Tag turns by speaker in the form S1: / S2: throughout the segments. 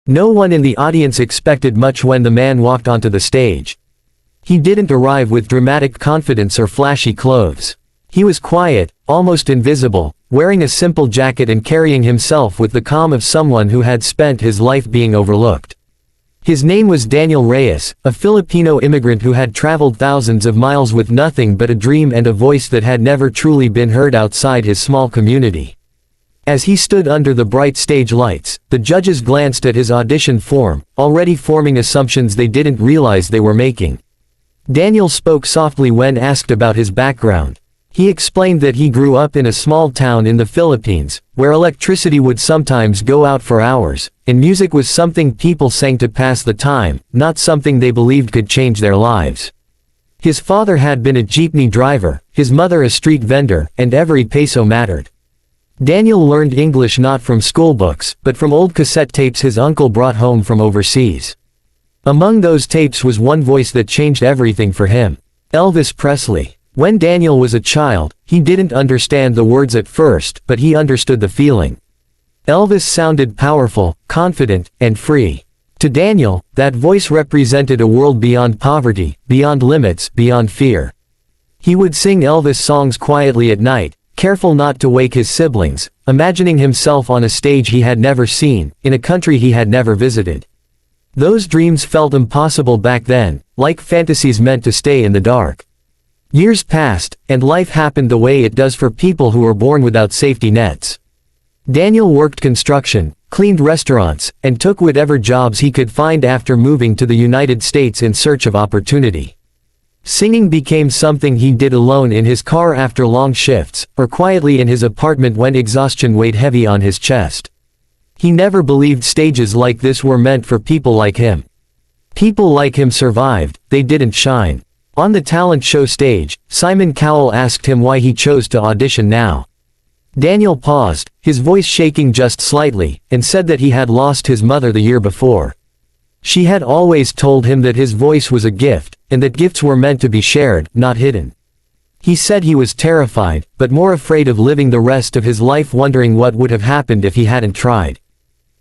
S1: No one in the audience expected much when the man walked onto the stage. He didn't arrive with dramatic confidence or flashy clothes. He was quiet, almost invisible, wearing a simple jacket and carrying himself with the calm of someone who had spent his life being overlooked. His name was Daniel Reyes, a Filipino immigrant who had traveled thousands of miles with nothing but a dream and a voice that had never truly been heard outside his small community. As he stood under the bright stage lights, the judges glanced at his audition form, already forming assumptions they didn't realize they were making. Daniel spoke softly when asked about his background. He explained that he grew up in a small town in the Philippines, where electricity would sometimes go out for hours, and music was something people sang to pass the time, not something they believed could change their lives. His father had been a jeepney driver, his mother a street vendor, and every peso mattered. Daniel learned English not from schoolbooks, but from old cassette tapes his uncle brought home from overseas. Among those tapes was one voice that changed everything for him: Elvis Presley. When Daniel was a child, he didn't understand the words at first, but he understood the feeling. Elvis sounded powerful, confident, and free. To Daniel, that voice represented a world beyond poverty, beyond limits, beyond fear. He would sing Elvis songs quietly at night, careful not to wake his siblings, imagining himself on a stage he had never seen, in a country he had never visited. Those dreams felt impossible back then, like fantasies meant to stay in the dark. Years passed, and life happened the way it does for people who are born without safety nets. Daniel worked construction, cleaned restaurants, and took whatever jobs he could find after moving to the United States in search of opportunity. Singing became something he did alone in his car after long shifts, or quietly in his apartment when exhaustion weighed heavy on his chest. He never believed stages like this were meant for people like him. People like him survived, they didn't shine. On the talent show stage, Simon Cowell asked him why he chose to audition now. Daniel paused, his voice shaking just slightly, and said that he had lost his mother the year before. She had always told him that his voice was a gift, and that gifts were meant to be shared, not hidden. He said he was terrified, but more afraid of living the rest of his life wondering what would have happened if he hadn't tried.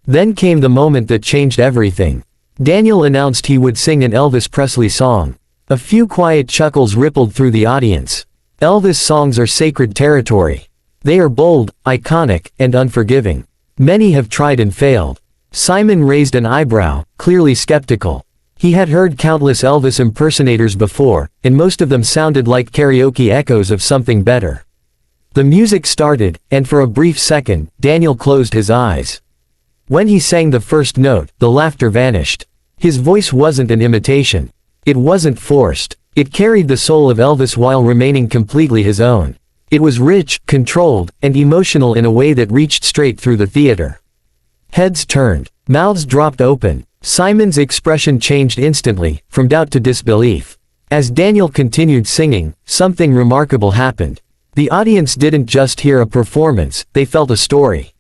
S1: Then came the moment that changed everything. Daniel announced he would sing an Elvis Presley song. A few quiet chuckles rippled through the audience. Elvis songs are sacred territory. They are bold, iconic, and unforgiving. Many have tried and failed. Simon raised an eyebrow, clearly skeptical. He had heard countless Elvis impersonators before, and most of them sounded like karaoke echoes of something better. The music started, and for a brief second, Daniel closed his eyes. When he sang the first note, the laughter vanished. His voice wasn't an imitation. It wasn't forced. It carried the soul of Elvis while remaining completely his own. It was rich, controlled, and emotional in a way that reached straight through the theater. Heads turned. Mouths dropped open. Simon's expression changed instantly, from doubt to disbelief. As Daniel continued singing, something remarkable happened. The audience didn't just hear a performance, they felt a story.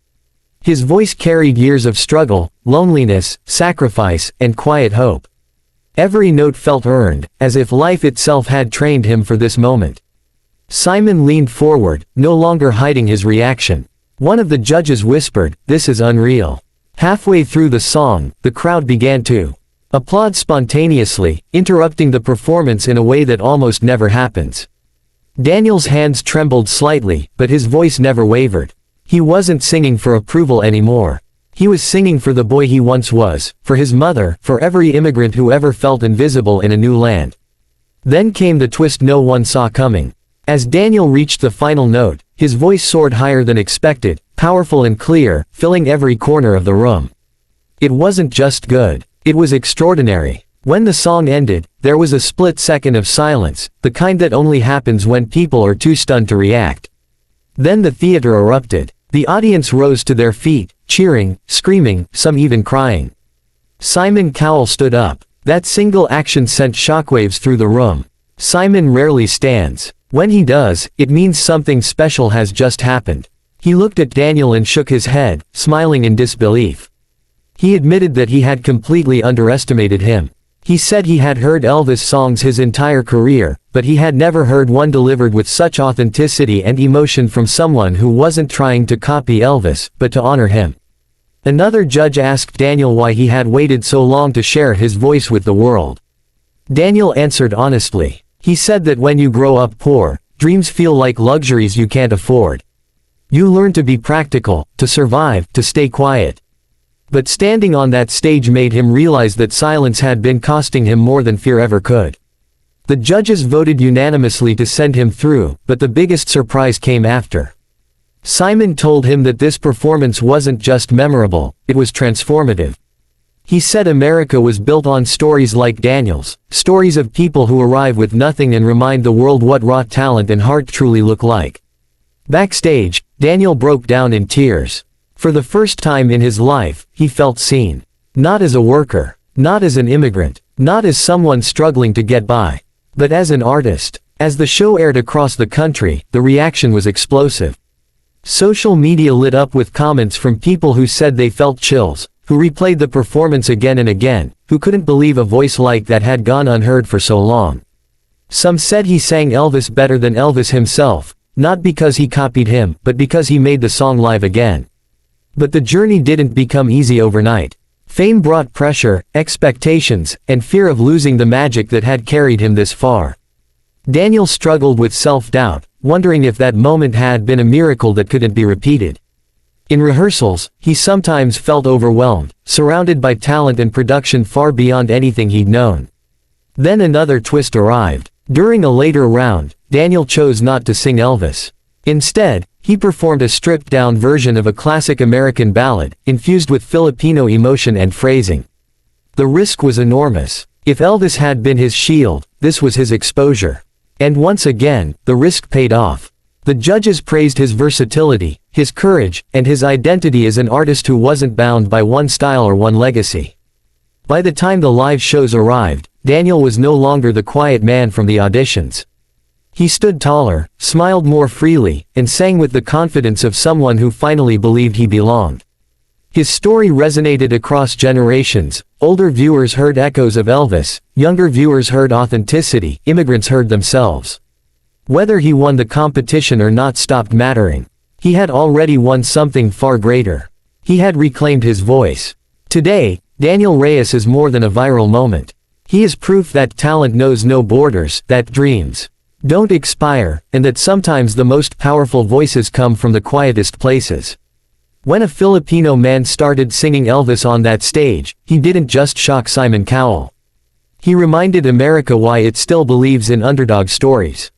S1: His voice carried years of struggle, loneliness, sacrifice, and quiet hope. Every note felt earned, as if life itself had trained him for this moment. Simon leaned forward, no longer hiding his reaction. One of the judges whispered, "This is unreal." Halfway through the song, the crowd began to applaud spontaneously, interrupting the performance in a way that almost never happens. Daniel's hands trembled slightly, but his voice never wavered. He wasn't singing for approval anymore. He was singing for the boy he once was, for his mother, for every immigrant who ever felt invisible in a new land. Then came the twist no one saw coming. As Daniel reached the final note, his voice soared higher than expected, powerful and clear, filling every corner of the room. It wasn't just good. It was extraordinary. When the song ended, there was a split second of silence, the kind that only happens when people are too stunned to react. Then the theater erupted. The audience rose to their feet, cheering, screaming, some even crying. Simon Cowell stood up. That single action sent shockwaves through the room. Simon rarely stands. When he does, it means something special has just happened. He looked at Daniel and shook his head, smiling in disbelief. He admitted that he had completely underestimated him. He said he had heard Elvis songs his entire career, but he had never heard one delivered with such authenticity and emotion from someone who wasn't trying to copy Elvis, but to honor him. Another judge asked Daniel why he had waited so long to share his voice with the world. Daniel answered honestly. He said that when you grow up poor, dreams feel like luxuries you can't afford. You learn to be practical, to survive, to stay quiet. But standing on that stage made him realize that silence had been costing him more than fear ever could. The judges voted unanimously to send him through, but the biggest surprise came after. Simon told him that this performance wasn't just memorable, it was transformative. He said America was built on stories like Daniel's, stories of people who arrive with nothing and remind the world what raw talent and heart truly look like. Backstage, Daniel broke down in tears. For the first time in his life, he felt seen. Not as a worker, not as an immigrant, not as someone struggling to get by, but as an artist. As the show aired across the country, the reaction was explosive. Social media lit up with comments from people who said they felt chills, who replayed the performance again and again, who couldn't believe a voice like that had gone unheard for so long. Some said he sang Elvis better than Elvis himself, not because he copied him, but because he made the song live again. But the journey didn't become easy overnight. Fame brought pressure, expectations, and fear of losing the magic that had carried him this far. Daniel struggled with self-doubt, wondering if that moment had been a miracle that couldn't be repeated. In rehearsals, he sometimes felt overwhelmed, surrounded by talent and production far beyond anything he'd known. Then another twist arrived. During a later round, Daniel chose not to sing Elvis. Instead, he performed a stripped-down version of a classic American ballad, infused with Filipino emotion and phrasing. The risk was enormous. If Elvis had been his shield, this was his exposure. And once again, the risk paid off. The judges praised his versatility, his courage, and his identity as an artist who wasn't bound by one style or one legacy. By the time the live shows arrived, Daniel was no longer the quiet man from the auditions. He stood taller, smiled more freely, and sang with the confidence of someone who finally believed he belonged. His story resonated across generations. Older viewers heard echoes of Elvis, younger viewers heard authenticity, immigrants heard themselves. Whether he won the competition or not stopped mattering. He had already won something far greater. He had reclaimed his voice. Today, Daniel Reyes is more than a viral moment. He is proof that talent knows no borders, that dreams don't expire, and that sometimes the most powerful voices come from the quietest places. When a Filipino man started singing Elvis on that stage, he didn't just shock Simon Cowell. He reminded America why it still believes in underdog stories.